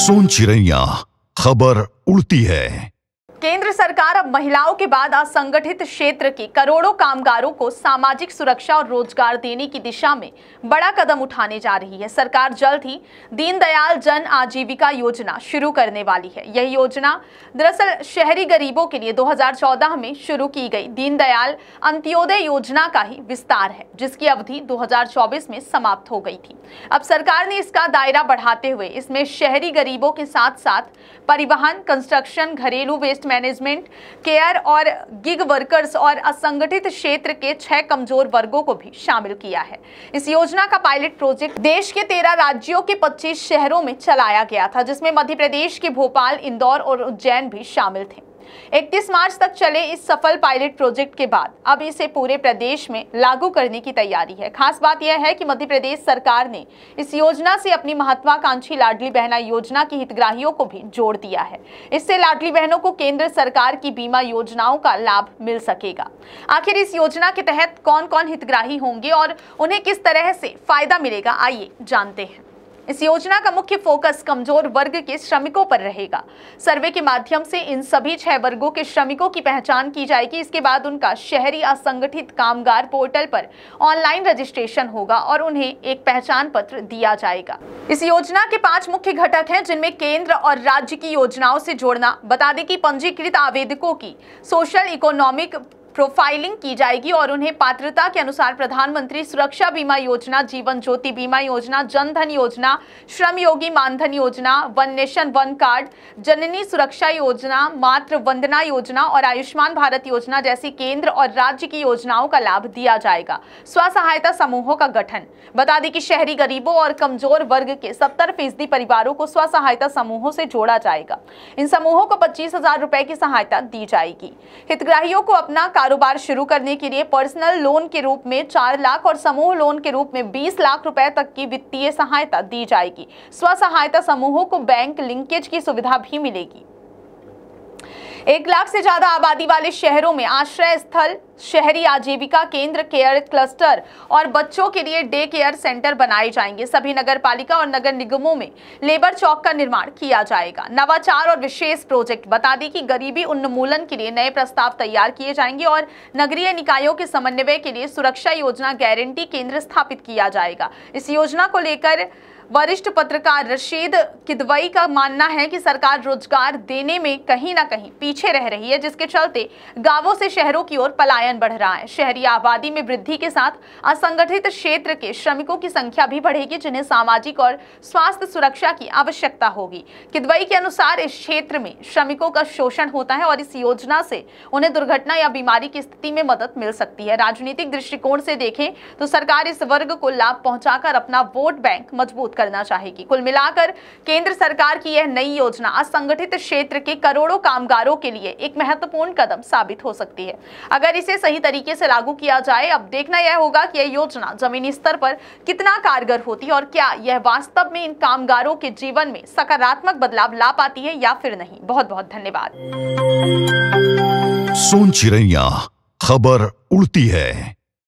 सोन चिड़ैया खबर उड़ती है। केंद्र सरकार अब महिलाओं के बाद असंगठित क्षेत्र के करोड़ों कामगारों को सामाजिक सुरक्षा और रोजगार देने की दिशा में बड़ा कदम उठाने जा रही है। सरकार जल्द ही दीनदयाल जन आजीविका योजना शुरू करने वाली है। यह योजना दरअसल शहरी गरीबों के लिए 2014 में शुरू की गई दीनदयाल अंत्योदय योजना का ही विस्तार है, जिसकी अवधि 2024 में समाप्त हो गई थी। अब सरकार ने इसका दायरा बढ़ाते हुए इसमें शहरी गरीबों के साथ साथ परिवहन, कंस्ट्रक्शन, घरेलू वेस्ट मैनेजमेंट, केयर और गिग वर्कर्स और असंगठित क्षेत्र के 6 कमजोर वर्गों को भी शामिल किया है। इस योजना का पायलट प्रोजेक्ट देश के 13 राज्यों के 25 शहरों में चलाया गया था, जिसमें मध्य प्रदेश के भोपाल, इंदौर और उज्जैन भी शामिल थे। 31 मार्च तक चले इस सफल पायलट प्रोजेक्ट के बाद अब इसे पूरे प्रदेश में लागू करने की तैयारी है। खास बात यह है कि मध्य प्रदेश सरकार ने इस योजना से अपनी महत्वाकांक्षी लाडली बहना योजना की हितग्राहियों को भी जोड़ दिया है। इससे लाडली बहनों को केंद्र सरकार की बीमा योजनाओं का लाभ मिल सकेगा। आखिर इस योजना के तहत कौन कौन हितग्राही होंगे और उन्हें किस तरह से फायदा मिलेगा, आइए जानते हैं। इस योजना का मुख्य फोकस कमजोर वर्ग के श्रमिकों पर रहेगा। सर्वे के माध्यम से इन सभी 6 वर्गों के श्रमिकों की पहचान की जाएगी। इसके बाद उनका शहरी असंगठित कामगार पोर्टल पर ऑनलाइन रजिस्ट्रेशन होगा और उन्हें एक पहचान पत्र दिया जाएगा। इस योजना के 5 मुख्य घटक हैं, जिनमें केंद्र और राज्य की योजनाओं से जोड़ना। बता दें कि पंजीकृत आवेदकों की सोशल इकोनॉमिक प्रोफाइलिंग की जाएगी और उन्हें पात्रता के अनुसार प्रधानमंत्री सुरक्षा बीमा योजना, जीवन ज्योति बीमा योजना, जन धन योजना, श्रम योगी मानधन योजना, वन नेशन वन कार्ड, जननी सुरक्षा योजना, मातृ वंदना योजना और आयुष्मान भारत योजना जैसी केंद्र और राज्य की योजनाओं का लाभ दिया जाएगा। स्व सहायता समूहों का गठन। बता दें कि शहरी गरीबों और कमजोर वर्ग के 70% परिवारों को स्व सहायता समूहों से जोड़ा जाएगा। इन समूहों को 25,000 रुपए की सहायता दी जाएगी। हितग्राहियों को अपना कारोबार शुरू करने के लिए पर्सनल लोन के रूप में 4 लाख और समूह लोन के रूप में 20 लाख रुपए तक की वित्तीय सहायता दी जाएगी। स्व सहायता समूहों को बैंक लिंकेज की सुविधा भी मिलेगी। 1 लाख से ज्यादा आबादी वाले शहरों में आश्रय स्थल, शहरी आजीविका केंद्र, केयर क्लस्टर और बच्चों के लिए डे केयर सेंटर बनाए जाएंगे। सभी नगर पालिका और नगर निगमों में लेबर चौक का निर्माण किया जाएगा। नवाचार और विशेष प्रोजेक्ट। बता दें कि गरीबी उन्मूलन के लिए नए प्रस्ताव तैयार किए जाएंगे और नगरीय निकायों के समन्वय के लिए सुरक्षा योजना गारंटी केंद्र स्थापित किया जाएगा। इस योजना को लेकर वरिष्ठ पत्रकार रशीद किदवई का मानना है कि सरकार रोजगार देने में कहीं ना कहीं पीछे रह रही है, जिसके चलते गांवों से शहरों की ओर पलायन बढ़ रहा है। शहरी आबादी में वृद्धि के साथ असंगठित क्षेत्र के श्रमिकों की संख्या भी बढ़ेगी, जिन्हें सामाजिक और स्वास्थ्य सुरक्षा की आवश्यकता होगी। किदवई के अनुसार इस क्षेत्र में श्रमिकों का शोषण होता है और इस योजना से उन्हें दुर्घटना या बीमारी की स्थिति में मदद मिल सकती है। राजनीतिक दृष्टिकोण से देखें तो सरकार इस वर्ग को लाभ पहुंचाकर अपना वोट बैंक मजबूत करना चाहेगी। कुल मिलाकर केंद्र सरकार की यह नई योजना असंगठित क्षेत्र के करोड़ों कामगारों के लिए एक महत्वपूर्ण कदम साबित हो सकती है। अगर इसे सही तरीके से लागू किया जाए, अब देखना यह होगा कि यह योजना जमीनी स्तर पर कितना कारगर होती है और क्या यह वास्तव में इन कामगारों के जीवन में सकारात्मक बदलाव ला पाती है या फिर नहीं। बहुत बहुत धन्यवाद। सोन चिड़ैया खबर उड़ती है।